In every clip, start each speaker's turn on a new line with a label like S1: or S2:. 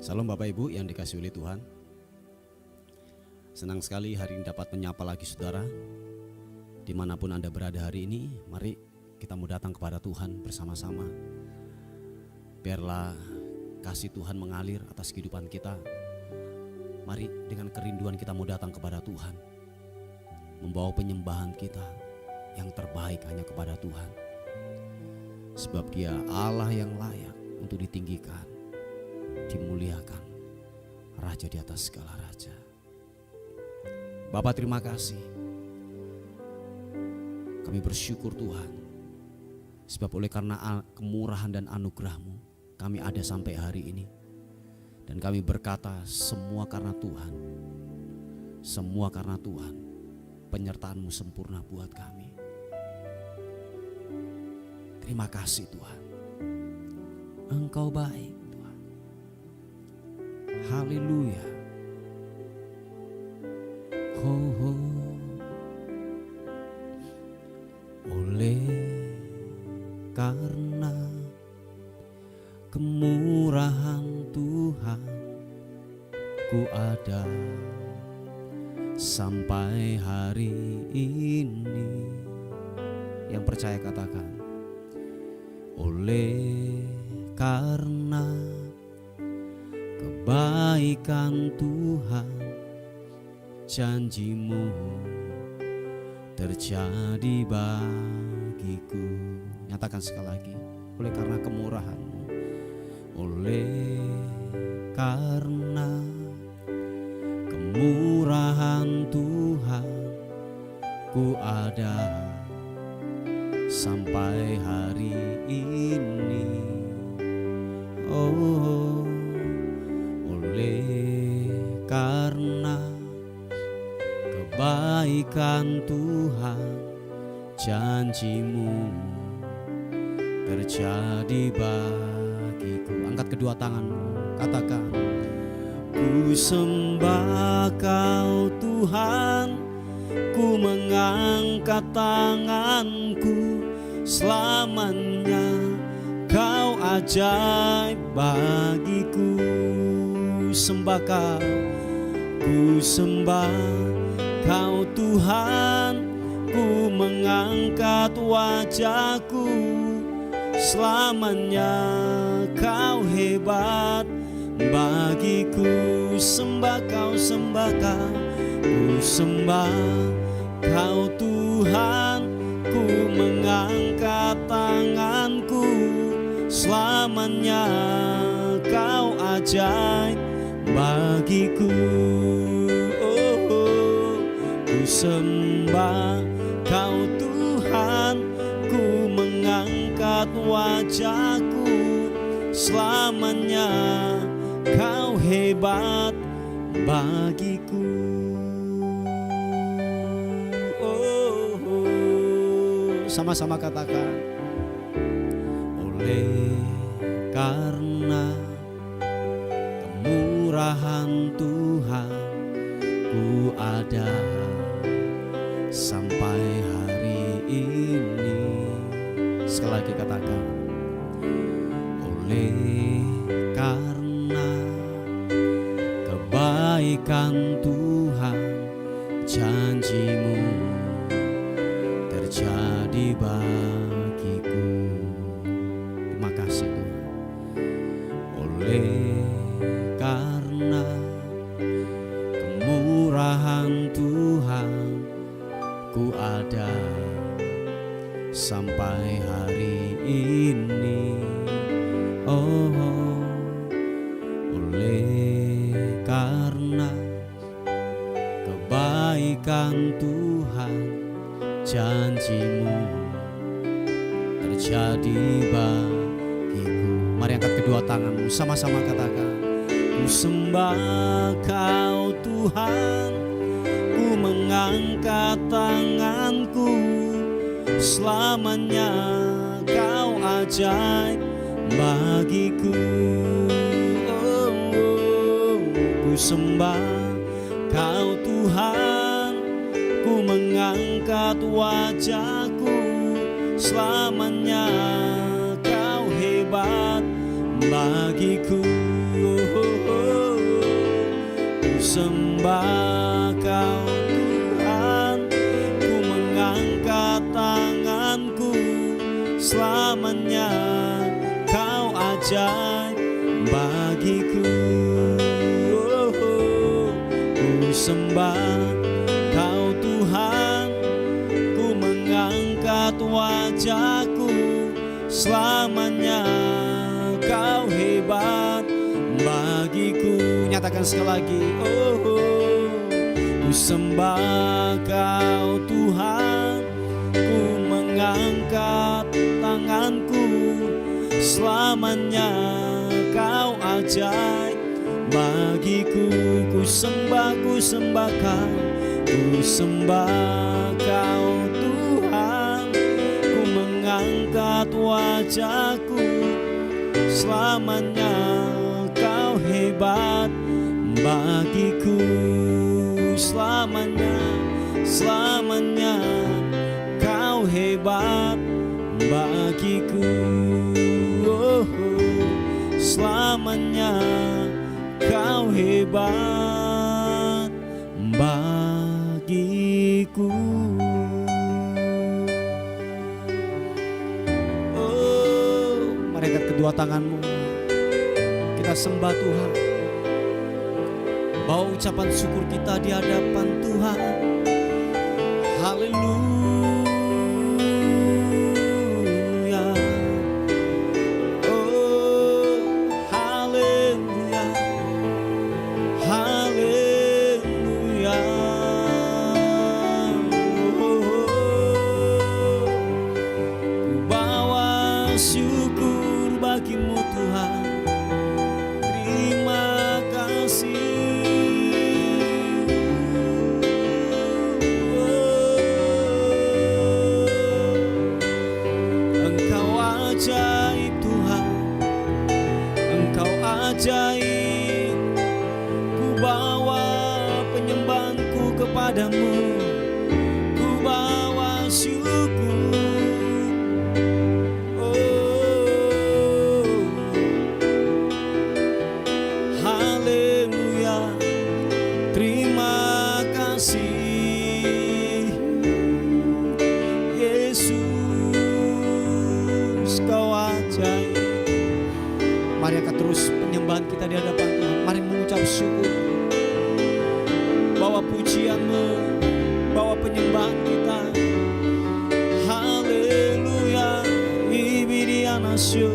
S1: Salam Bapak Ibu yang dikasihi oleh Tuhan. Senang sekali hari ini dapat menyapa lagi saudara. Dimanapun Anda berada hari ini, mari kita mau datang kepada Tuhan bersama-sama. Biarlah kasih Tuhan mengalir atas kehidupan kita. Mari dengan kerinduan kita mau datang kepada Tuhan, membawa penyembahan kita yang terbaik hanya kepada Tuhan. Sebab Dia Allah yang layak untuk ditinggikan, dimuliakan, Raja di atas segala raja. Bapa, terima kasih. Kami bersyukur Tuhan, sebab oleh karena kemurahan dan anugerah-Mu kami ada sampai hari ini. Dan kami berkata semua karena Tuhan, semua karena Tuhan. Penyertaan-Mu sempurna buat kami. Terima kasih Tuhan, Engkau baik Tuhan. Haleluya. Ho, ho. Oleh karena kemurahan Tuhan, ku ada sampai hari ini. Yang percaya katakan, oleh karena kebaikan Tuhan, janji-Mu terjadi bagiku. Nyatakan sekali lagi, oleh karena kemurahan-Mu, oleh karena kemurahan Tuhan, ku ada sampai hari ini. Oh, oleh karena kebaikan Tuhan, janji-Mu terjadi bagiku. Angkat kedua tanganmu, katakan, ku sembah Kau Tuhan, ku mengangkat tanganku, selamanya Kau ajaib bagiku. Sembah Kau, ku sembah Kau Tuhan, ku mengangkat wajahku, selamanya Kau hebat bagiku. Sembah Kau, sembah Kau, ku sembah Kau Tuhan, ku mengangkat tanganku, selamanya Kau ajaib bagiku. Oh, ku sembah Kau Tuhan, ku mengangkat wajahku, selamanya Kau hebat bagiku. Sama-sama katakan, oleh karena kemurahan Tuhan, ku ada sampai hari ini. Sekali lagi katakan, oleh karena kebaikan Tuhan, janji-Mu terjadi bagiku. Terima kasih Tuhan. Oleh karena kemurahan Tuhan, ku ada sampai hari ini. Oh, oleh karena kebaikan Tuhan, janji-Mu terjadi bagiku. Mari angkat kedua tanganmu, sama-sama katakan, ku sembah Kau Tuhan, ku mengangkat tanganku, selamanya Kau ajaib bagiku. Oh, ku sembah Kau Tuhan, ku mengangkat wajahku, selamanya Kau hebat bagiku. sembah Kau Tuhan, ku mengangkat tanganku, selamanya Kau ajaib bagiku. Ku sembah Kau Tuhan, ku mengangkat wajahku, selamanya Kau hebat bagiku. Nyatakan sekali lagi, ku sembah Kau Tuhan, ku mengangkat tanganku, selamanya Kau ajaib bagiku. Ku sembah Kau, ku sembah Kau Tuhan, ku mengangkat wajahku, selamanya Kau hebat bagiku. Selamanya Kau hebat bagiku. Selamanya Kau hebat bagiku. Mari angkat kedua tanganmu, kita sembah Tuhan. Bawa ucapan syukur kita di hadapan Tuhan. Haleluya. Haleluya. Haleluya. Ku bawa syukur bagimu Tuhan. Terima kasih. Ajaib Tuhan, Engkau ajaib. Ku bawa penyembahanku kepadamu, ku bawa syukur. Haleluya. Terima kasih Yesus, Kau ajaib. Mari angkat terus penyembahan kita di hadapan Tuhan. Mari mengucap syukur, bawa pujianmu, bawa penyembahan kita. Haleluya. Ibiriana syo,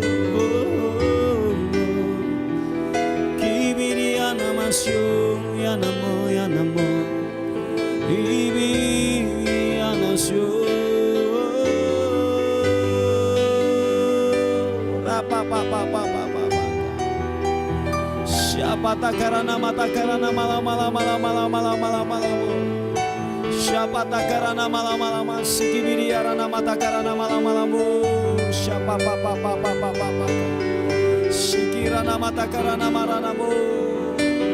S1: kibiriana masyo, ya namo, ya namo. Ibiriana syo. Siapa takarana matakarana malam. Siapa takarana malam sikibiriarana matakarana malam. Siapa sikirana matakarana maranamu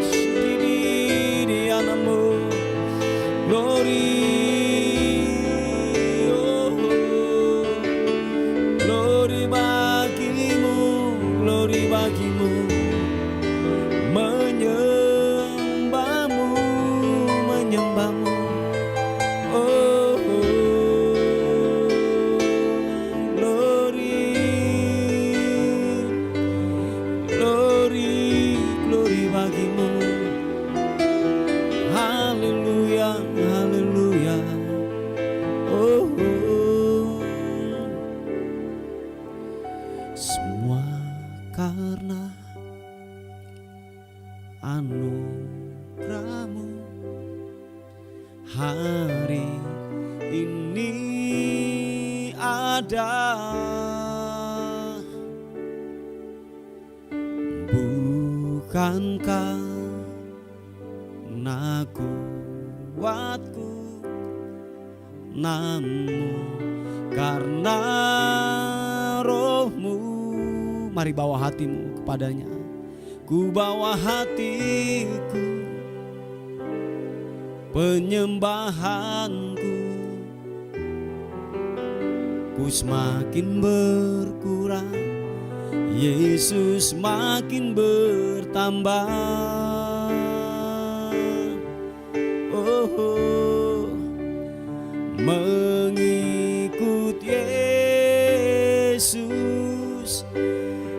S1: sikibirianamu. Glory. Glory bagimu, menyembahmu. Oh, glory bagimu. Haleluya, haleluya. Oh. Semua karena anugerahmu hari ini ada. Bukankah kuatku, namun karena rohmu. Mari bawa hatimu kepadanya. Ku bawa hatiku, penyembahanku, ku semakin berkurang, Yesus makin bertambah. Mengikut Yesus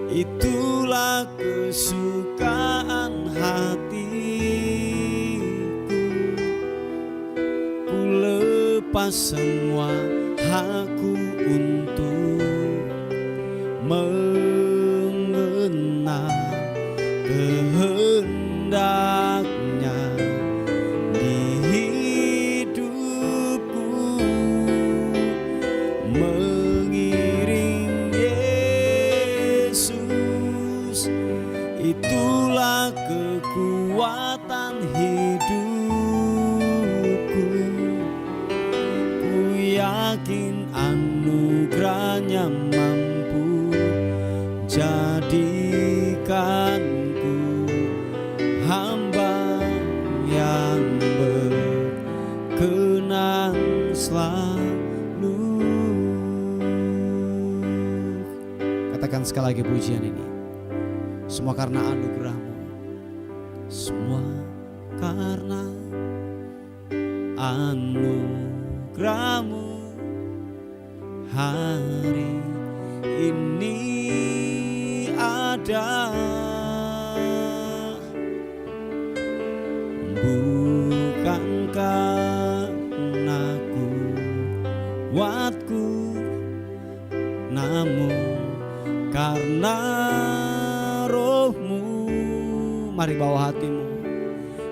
S1: itulah kesukaan hatiku. Ku lepas semua hakku untuk mengenal kehendaknya di hidupku. Mengiring Yesus itulah kekuatan hidupku. Ku yakin anugerahnya mampu jadikanku hamba yang berkenan selalu. Katakan sekali lagi pujian ini. Semua karena anugerah-Mu, semua karena anugerah-Mu hari ini ada. Bukan karena kuatku, namun karena Roh-Mu. Mari bawa hatimu.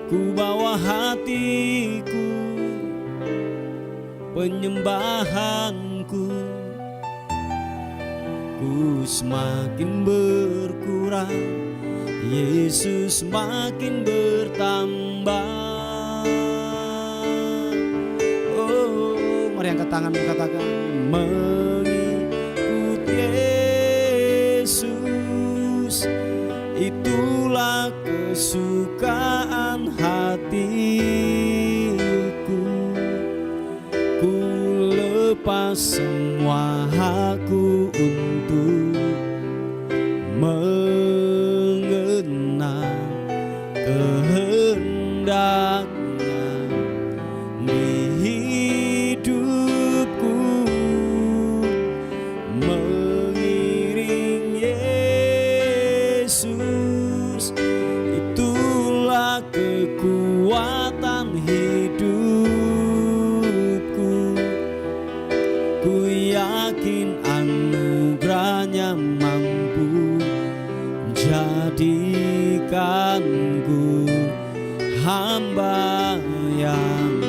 S1: Ku bawa hatiku, penyembahanku. Ku semakin berkurang, Yesus makin bertambah. Oh, mari angkat tanganmu, katakan mengikut Yesus itulah kesukaan hatiku. Ku lepas semua hakku untuk mengenal kehendaknya di hidupku. Mengiring Yesus itulah kekuatan hidupku. Ku yakin anugerahnya mampu jadikanku hamba yang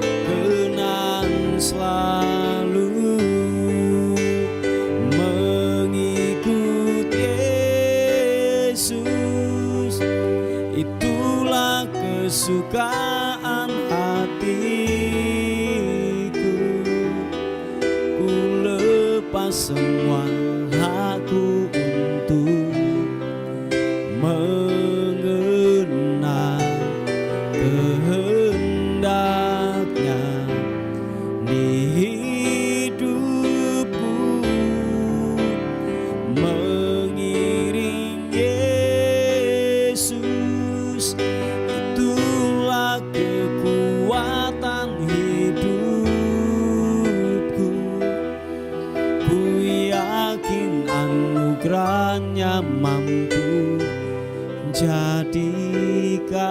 S1: berkenan selalu. Mengikut Yesus itulah kesukaan hatiku. Ku lepas semua hakku untuk mengenal kehendaknya di hidupku. Mengiring Yesus itulah kekuatan hidupku. Ku yakin anugerahnya mampu jadikanku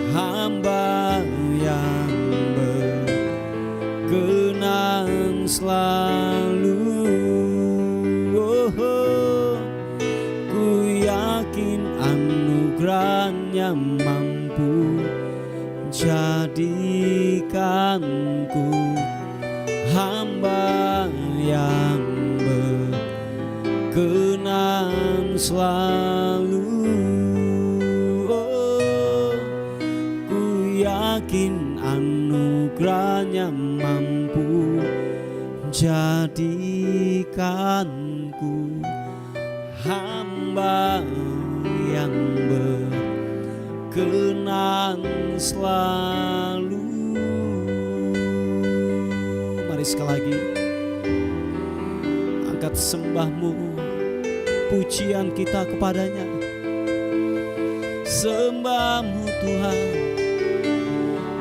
S1: hamba yang berkenan selalu. Oh, ku yakin anugerahnya mampu jadikanku hamba yang berkenan selalu. Oh, ku yakin anugerahnya mampu jadikanku hamba yang berkenan selalu. Mari sekali lagi angkat sembahmu, pujian kita kepadanya. sembahmu Tuhan,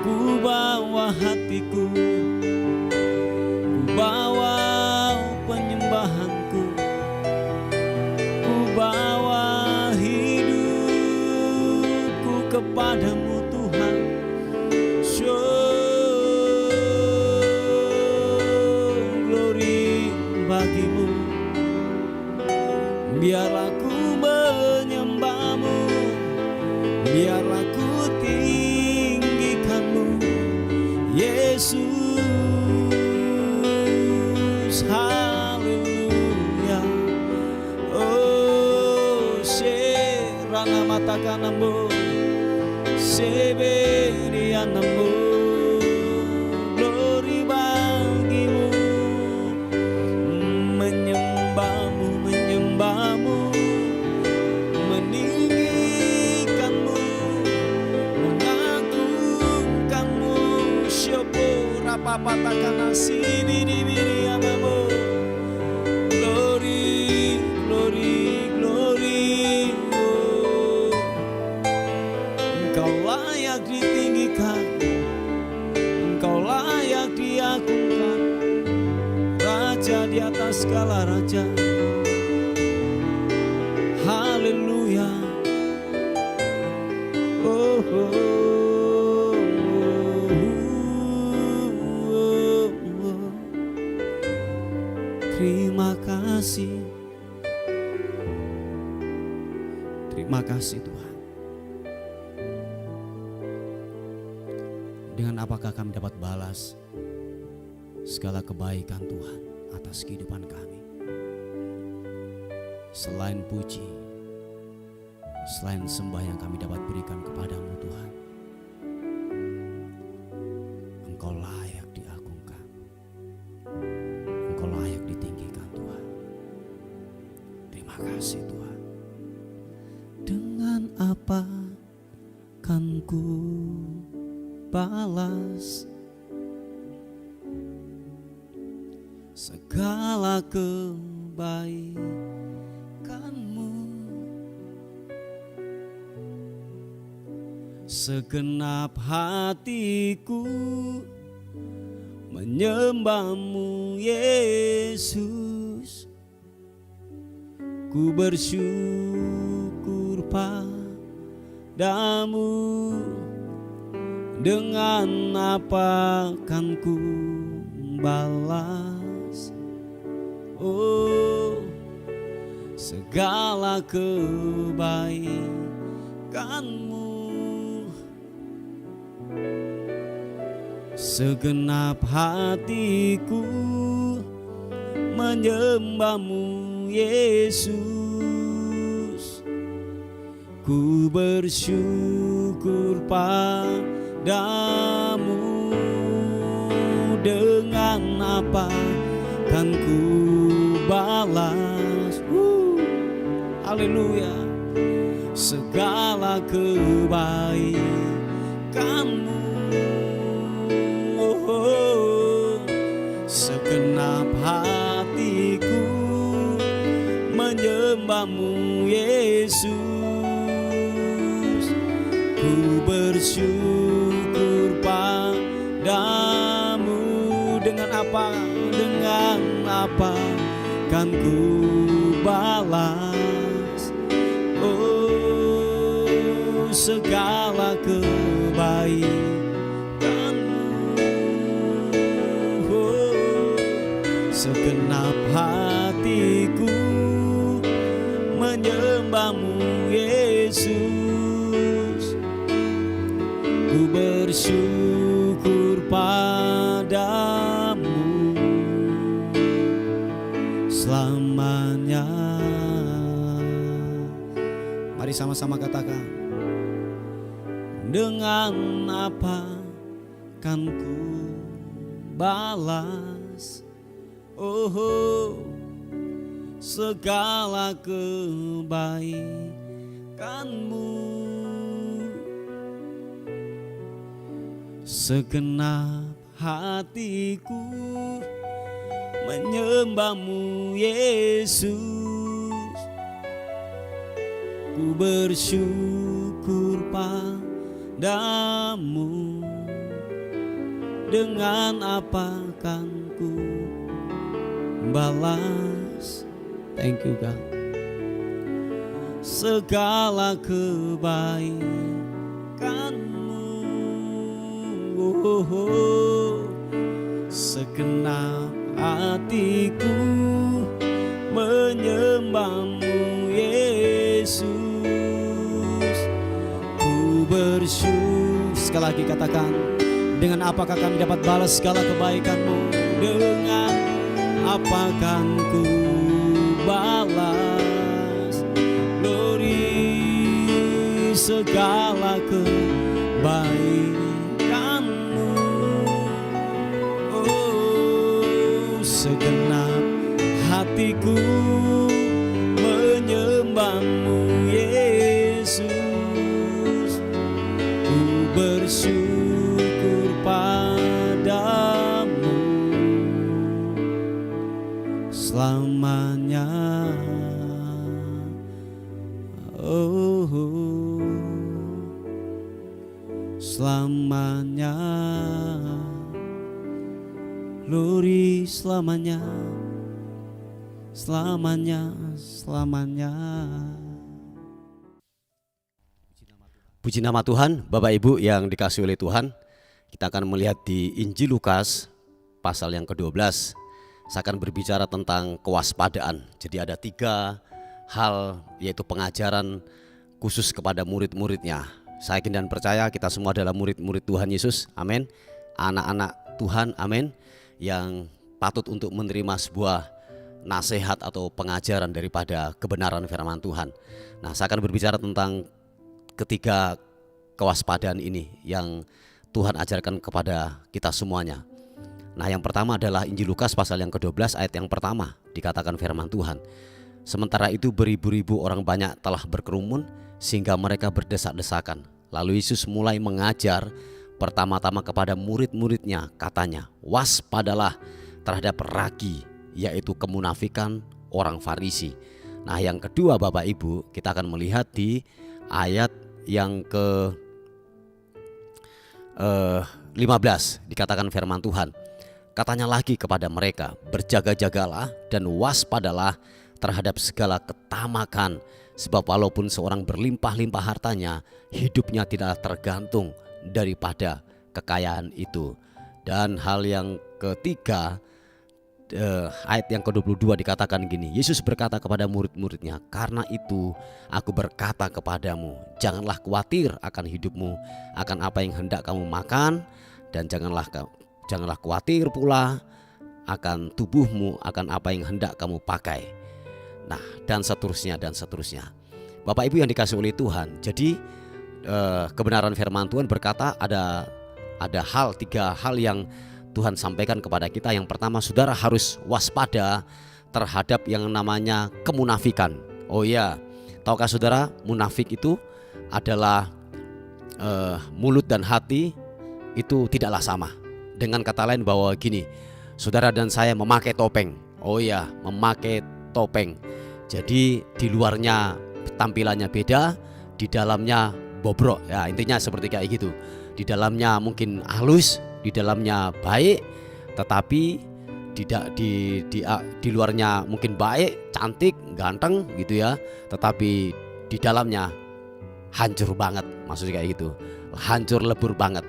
S1: ku bawa hatiku, ku bawa penyembahanku, ku bawa hidupku kepadamu Tuhan. Glory bagimu, biarlah ku menyembahmu, biarlah ku tinggikanmu Yesus. Haleluya. Oh, serana matakanambo, seberianambo. Glory bagimu, menyembahmu, menyembahmu, meninggikanmu, mengagungkanmu. Syopo rapapatakan asini dibirianamu. Glory, glory, glory. Oh, Engkau layak ditinggikan, Engkau layak diagungkan, Raja di atas segala raja. Haleluya. Oh, oh, oh, oh, oh. Terima kasih. Terima kasih Tuhan. Dengan apakah kami dapat balas segala kebaikan Tuhan atas kehidupan kami? Selain puji, selain sembah yang kami dapat berikan kepadamu Tuhan, Engkau layak diagungkan, Engkau layak ditinggikan Tuhan. Terima kasih Tuhan. Dengan apa kan ku balas segala kebaikanmu? Segenap hatiku menyembahmu Yesus, ku bersyukur padamu. Dengan apa kan ku balas, oh, segala kebaikanmu? Segenap hatiku menyembahmu Yesus, ku bersyukur padamu. Dengan apa kan ku balas, haleluya, segala kebaikanmu? Oh, segenap hatiku menyembahmu Yesus, ku bersyukur padamu. Dengan apa kan ku balas, oh, segala kebaikanmu? Oh, segenap hatiku menyembahmu Yesus, ku bersyukur padamu selamanya. Mari sama-sama katakan, dengan apa kan ku balas, oh, segala kebaikanmu? Segenap hatiku menyembahmu Yesus, ku bersyukur kepadamu, dengan apa kan ku balas? Thank you God. Segala kebaikanmu, segenap hatiku menyembahmu Yesus. Ku bersyukur, sekali lagi katakan, dengan apakah kami dapat balas segala kebaikanmu? Dengan apa kan ku balas? Glory, segala kebaikanmu, oh, segenap hatiku menyembahmu Yesus. Ku bersyukur padamu selamanya. Oh, selamanya. Glory, selamanya. Selamanya, selamanya. Puji nama Tuhan. Bapak Ibu yang dikasihi oleh Tuhan, kita akan melihat di Injil Lukas pasal yang ke-12. Saya akan berbicara tentang kewaspadaan. Jadi ada 3 hal, yaitu pengajaran khusus kepada murid-muridnya. Saya yakin dan percaya kita semua adalah murid-murid Tuhan Yesus, amin. Anak-anak Tuhan, amin, yang patut untuk menerima sebuah nasihat atau pengajaran daripada kebenaran firman Tuhan. Nah, saya akan berbicara tentang ketiga kewaspadaan ini yang Tuhan ajarkan kepada kita semuanya. Nah, yang pertama adalah Injil Lukas pasal yang ke-12 ayat yang pertama, dikatakan firman Tuhan. Sementara itu beribu-ribu orang banyak telah berkerumun sehingga mereka berdesak-desakan. Lalu Yesus mulai mengajar pertama-tama kepada murid-muridnya, katanya, waspadalah terhadap ragi, yaitu kemunafikan orang Farisi. Nah, yang kedua Bapak Ibu, kita akan melihat di ayat yang ke-15, dikatakan firman Tuhan. Katanya lagi kepada mereka, berjaga-jagalah dan waspadalah terhadap segala ketamakan, sebab walaupun seorang berlimpah-limpah hartanya, hidupnya tidak tergantung daripada kekayaan itu. Dan hal yang ketiga, ayat yang ke-22 dikatakan gini, Yesus berkata kepada murid-muridnya, karena itu aku berkata kepadamu, janganlah khawatir akan hidupmu, akan apa yang hendak kamu makan, dan janganlah khawatir pula akan tubuhmu, akan apa yang hendak kamu pakai. Nah, dan seterusnya dan seterusnya. Bapak Ibu yang dikasihi oleh Tuhan, jadi kebenaran firman Tuhan berkata ada 3 hal yang Tuhan sampaikan kepada kita. Yang pertama, saudara harus waspada terhadap yang namanya kemunafikan. Oh ya, tahukah saudara, munafik itu adalah mulut dan hati itu tidaklah sama. Dengan kata lain bahwa gini, saudara dan saya memakai topeng. Oh ya, memakai topeng. Jadi di luarnya tampilannya beda, di dalamnya bobrok. Ya, intinya seperti kayak gitu. Di dalamnya mungkin halus, di dalamnya baik, tetapi di luarnya mungkin baik, cantik, ganteng gitu ya, tetapi di dalamnya hancur banget, maksudnya kayak gitu, hancur lebur banget.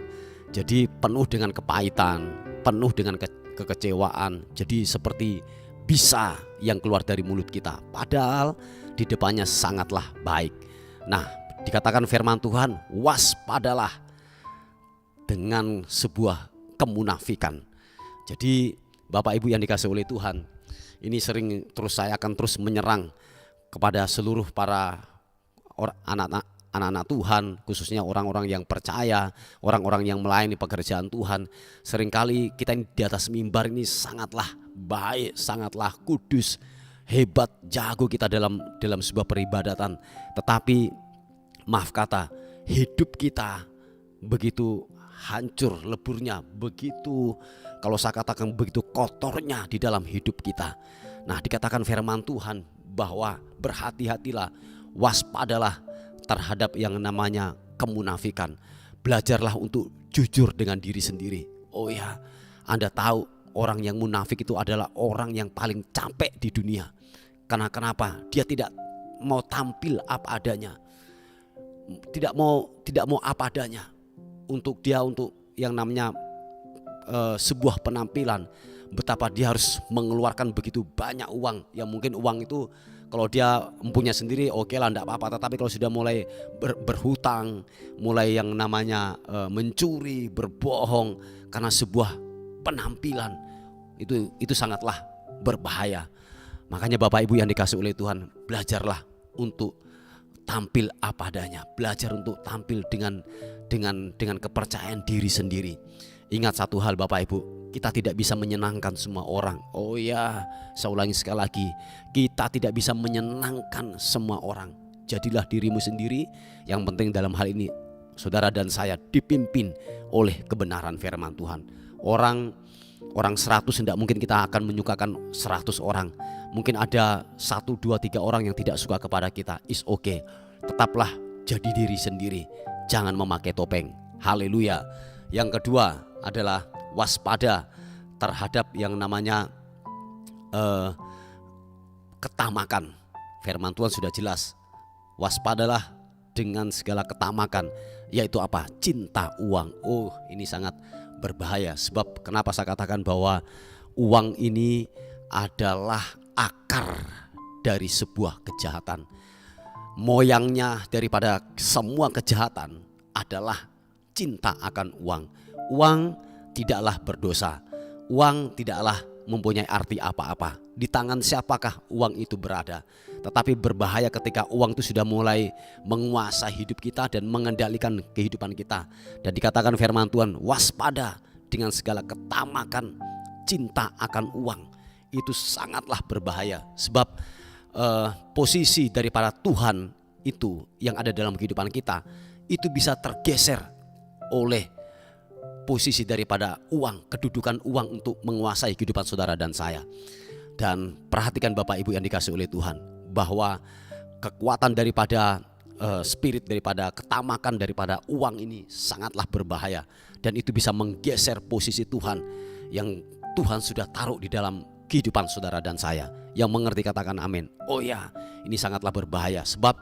S1: Jadi penuh dengan kepahitan, penuh dengan kekecewaan. Jadi seperti bisa yang keluar dari mulut kita, padahal di depannya sangatlah baik. Nah, dikatakan firman Tuhan, waspadalah dengan sebuah kemunafikan. Jadi Bapak Ibu yang dikasihi oleh Tuhan, ini sering saya akan terus menyerang kepada seluruh para anak-anak Tuhan, khususnya orang-orang yang percaya, orang-orang yang melayani pekerjaan Tuhan. Seringkali kita di atas mimbar ini sangatlah baik, sangatlah kudus, hebat, jago kita dalam sebuah peribadatan. Tetapi maaf kata, hidup kita begitu hancur leburnya, begitu, kalau saya katakan begitu kotornya di dalam hidup kita. Nah, dikatakan firman Tuhan bahwa berhati-hatilah, waspadalah terhadap yang namanya kemunafikan. Belajarlah untuk jujur dengan diri sendiri. Oh ya, Anda tahu orang yang munafik itu adalah orang yang paling capek di dunia. Karena kenapa? Dia tidak mau tampil apa adanya. Tidak mau apa adanya. Untuk yang namanya sebuah penampilan, betapa dia harus mengeluarkan begitu banyak uang. Yang mungkin uang itu kalau dia mempunyai sendiri oke lah, enggak apa-apa. Tetapi kalau sudah mulai berhutang, mulai yang namanya mencuri, berbohong karena sebuah penampilan, itu sangatlah berbahaya. Makanya Bapak Ibu yang dikasih oleh Tuhan, belajarlah untuk tampil apa adanya. Belajar untuk tampil dengan kepercayaan diri sendiri. Ingat satu hal Bapak Ibu, kita tidak bisa menyenangkan semua orang. Oh ya, saya ulangi sekali lagi, kita tidak bisa menyenangkan semua orang. Jadilah dirimu sendiri. Yang penting dalam hal ini saudara dan saya dipimpin oleh kebenaran firman Tuhan. Orang 100 tidak mungkin kita akan menyukakan 100 orang. Mungkin ada 1, 2, 3 orang yang tidak suka kepada kita. Is okay. Tetaplah jadi diri sendiri. Jangan memakai topeng. Haleluya. Yang kedua adalah waspada terhadap yang namanya ketamakan. Firman Tuhan sudah jelas. Waspadalah dengan segala ketamakan, yaitu apa? Cinta uang. Oh, ini sangat berbahaya. Sebab kenapa saya katakan bahwa uang ini adalah akar dari sebuah kejahatan. Moyangnya daripada semua kejahatan adalah cinta akan uang. Uang tidaklah berdosa. Uang tidaklah mempunyai arti apa-apa. Di tangan siapakah uang itu berada? Tetapi berbahaya ketika uang itu sudah mulai menguasai hidup kita dan mengendalikan kehidupan kita. Dan dikatakan firman Tuhan, waspada dengan segala ketamakan cinta akan uang. Itu sangatlah berbahaya. Sebab posisi daripada Tuhan itu yang ada dalam kehidupan kita, itu bisa tergeser oleh posisi daripada uang, kedudukan uang untuk menguasai kehidupan saudara dan saya. Dan perhatikan Bapak Ibu yang dikasih oleh Tuhan, bahwa kekuatan daripada spirit, daripada ketamakan daripada uang ini sangatlah berbahaya. Dan itu bisa menggeser posisi Tuhan yang Tuhan sudah taruh di dalam kehidupan saudara dan saya. Yang mengerti katakan amin. Oh ya, ini sangatlah berbahaya. Sebab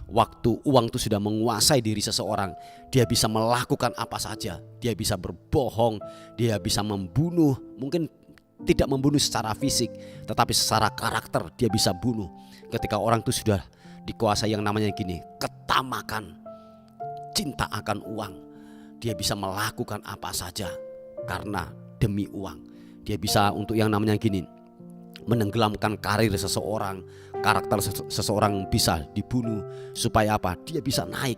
S1: waktu uang itu sudah menguasai diri seseorang, dia bisa melakukan apa saja. Dia bisa berbohong, dia bisa membunuh. Mungkin tidak membunuh secara fisik, tetapi secara karakter dia bisa bunuh. Ketika orang itu sudah dikuasai yang namanya gini, ketamakan, cinta akan uang, dia bisa melakukan apa saja karena demi uang. Dia bisa untuk yang namanya gini, menenggelamkan karir seseorang, karakter seseorang bisa dibunuh. Supaya apa? Dia bisa naik.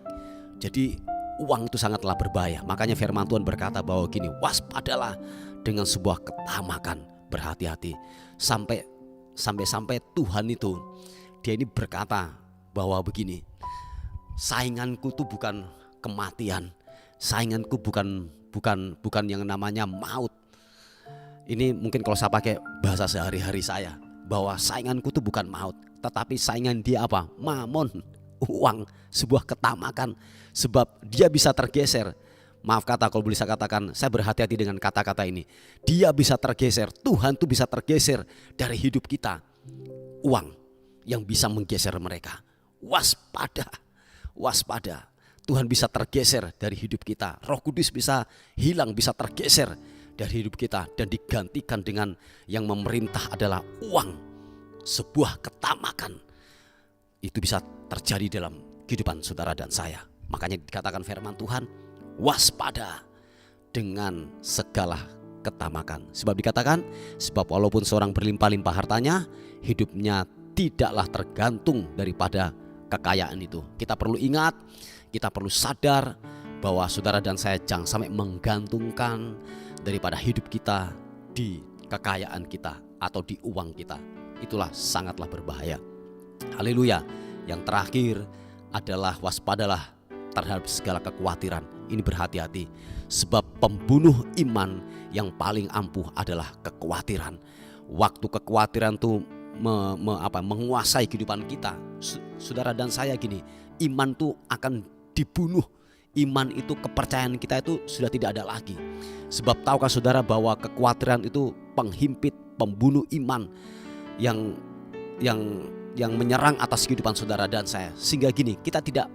S1: Jadi uang itu sangatlah berbahaya. Makanya firman Tuhan berkata bahwa gini, waspadalah dengan sebuah ketamakan, berhati-hati. Sampai Tuhan itu, dia ini berkata bahwa begini, sainganku itu bukan kematian, sainganku bukan yang namanya maut. Ini mungkin kalau saya pakai bahasa sehari-hari saya, bahwa sainganku itu bukan maut, tetapi saingan dia apa? Mamon, uang, sebuah ketamakan. Sebab dia bisa tergeser. Maaf kata kalau boleh saya katakan, saya berhati-hati dengan kata-kata ini. Dia bisa tergeser, Tuhan tuh bisa tergeser dari hidup kita. Uang yang bisa menggeser mereka. Waspada, waspada. Tuhan bisa tergeser dari hidup kita. Roh Kudus bisa hilang, bisa tergeser dari hidup kita dan digantikan dengan yang memerintah adalah uang. Sebuah ketamakan. Itu bisa terjadi dalam kehidupan saudara dan saya. Makanya dikatakan firman Tuhan, waspada dengan segala ketamakan. Sebab dikatakan, sebab walaupun seorang berlimpah-limpah hartanya, hidupnya tidaklah tergantung daripada kekayaan itu. Kita perlu ingat, kita perlu sadar bahwa saudara dan saya jangan sampai menggantungkan daripada hidup kita di kekayaan kita atau di uang kita. Itulah sangatlah berbahaya. Haleluya. Yang terakhir adalah waspadalah terhadap segala kekhawatiran. Ini berhati-hati. Sebab pembunuh iman yang paling ampuh adalah kekhawatiran. Waktu kekhawatiran itu menguasai kehidupan kita, saudara dan saya gini, iman itu akan dibunuh. iman itu, kepercayaan kita itu sudah tidak ada lagi. Sebab tahukah saudara bahwa kekhawatiran itu penghimpit, pembunuh iman yang menyerang atas kehidupan saudara dan saya. Sehingga gini, kita tidak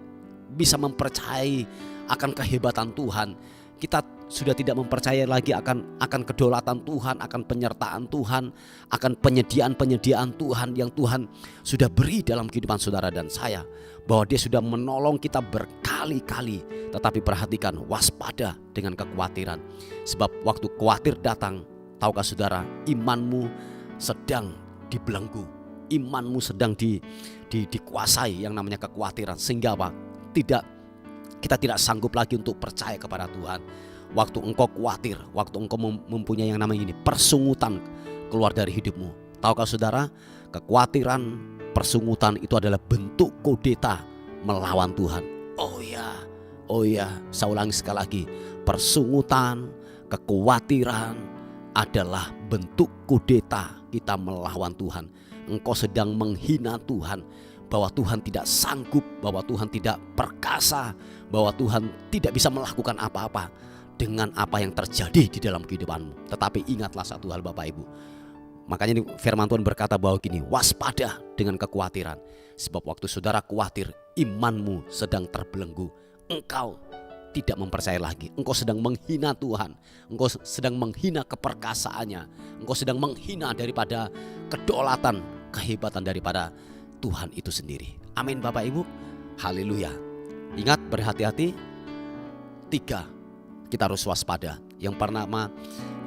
S1: bisa mempercayai akan kehebatan Tuhan. Kita sudah tidak mempercayai lagi akan kedaulatan Tuhan, akan penyertaan Tuhan, akan penyediaan Tuhan yang Tuhan sudah beri dalam kehidupan saudara dan saya. Bahwa Dia sudah menolong kita berkali-kali. Tetapi perhatikan, waspada dengan kekhawatiran. Sebab waktu khawatir datang, tahukah saudara, imanmu sedang dibelenggu, imanmu sedang dikuasai yang namanya kekhawatiran. Sehingga apa? Kita tidak sanggup lagi untuk percaya kepada Tuhan. Waktu engkau khawatir, waktu engkau mempunyai yang namanya ini, persungutan keluar dari hidupmu. Tahukah saudara, kekhawatiran, persungutan itu adalah bentuk kudeta melawan Tuhan. Oh ya, saya ulangi sekali lagi. Persungutan, kekhawatiran adalah bentuk kudeta kita melawan Tuhan. Engkau sedang menghina Tuhan, bahwa Tuhan tidak sanggup, bahwa Tuhan tidak perkasa, bahwa Tuhan tidak bisa melakukan apa-apa dengan apa yang terjadi di dalam kehidupanmu. Tetapi ingatlah satu hal Bapak Ibu. Makanya firman Tuhan berkata bahwa gini, waspada dengan kekhawatiran. Sebab waktu saudara khawatir, imanmu sedang terbelenggu. Engkau tidak mempercayai lagi. Engkau sedang menghina Tuhan. Engkau sedang menghina keperkasaannya. Engkau sedang menghina daripada kedaulatan, kehebatan daripada Tuhan itu sendiri. Amin Bapak Ibu. Haleluya. Ingat, berhati-hati. 3, kita harus waspada. Yang pertama,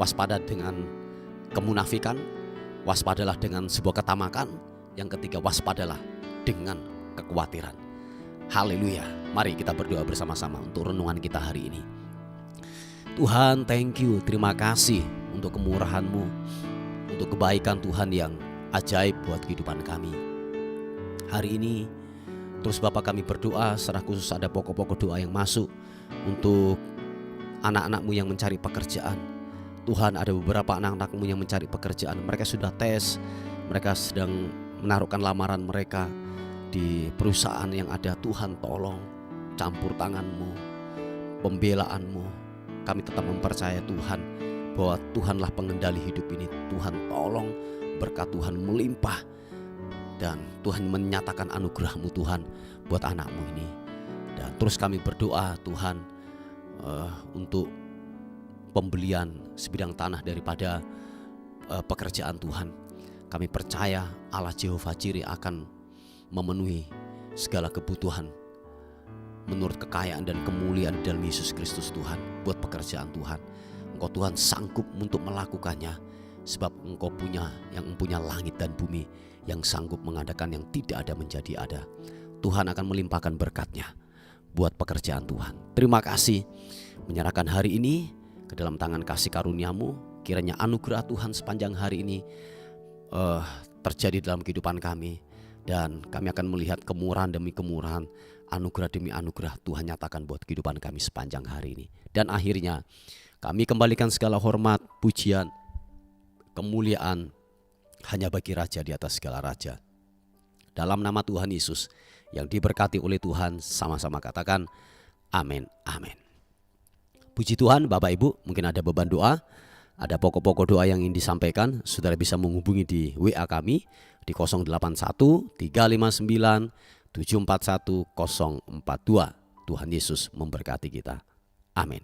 S1: waspada dengan kemunafikan. Waspadalah dengan sebuah ketamakan. Yang ketiga, waspadalah dengan kekhawatiran. Haleluya. Mari kita berdoa bersama-sama untuk renungan kita hari ini. Tuhan, thank you, terima kasih untuk kemurahan-Mu, untuk kebaikan Tuhan yang ajaib buat kehidupan kami. Hari ini terus Bapak kami berdoa, secara khusus ada pokok-pokok doa yang masuk untuk anak-anak-Mu yang mencari pekerjaan. Tuhan, ada beberapa anak-anak-Mu yang mencari pekerjaan. Mereka sudah tes, mereka sedang menaruhkan lamaran mereka di perusahaan yang ada. Tuhan, tolong campur tangan-Mu, pembelaan-Mu. Kami tetap mempercaya Tuhan bahwa Tuhanlah pengendali hidup ini. Tuhan, tolong berkat Tuhan melimpah, dan Tuhan menyatakan anugerah-Mu Tuhan buat anak-Mu ini. Dan terus kami berdoa Tuhan untuk pembelian sebidang tanah daripada pekerjaan Tuhan. Kami percaya Allah Jehovah Jireh akan memenuhi segala kebutuhan menurut kekayaan dan kemuliaan dalam Yesus Kristus Tuhan buat pekerjaan Tuhan. Engkau Tuhan sanggup untuk melakukannya, sebab Engkau punya yang mempunyai langit dan bumi, yang sanggup mengadakan yang tidak ada menjadi ada. Tuhan akan melimpahkan berkat-Nya buat pekerjaan Tuhan. Terima kasih, menyerahkan hari ini ke dalam tangan kasih karunia-Mu. Kiranya anugerah Tuhan sepanjang hari ini terjadi dalam kehidupan kami, dan kami akan melihat kemurahan demi kemurahan, anugerah demi anugerah Tuhan nyatakan buat kehidupan kami sepanjang hari ini. Dan akhirnya kami kembalikan segala hormat, pujian, kemuliaan hanya bagi Raja di atas segala raja. Dalam nama Tuhan Yesus yang diberkati oleh Tuhan, sama-sama katakan amin, amin. Puji Tuhan. Bapak Ibu, mungkin ada beban doa, ada pokok-pokok doa yang ingin disampaikan, saudara bisa menghubungi di WA kami di 081 359 741 042. Tuhan Yesus memberkati kita. Amin.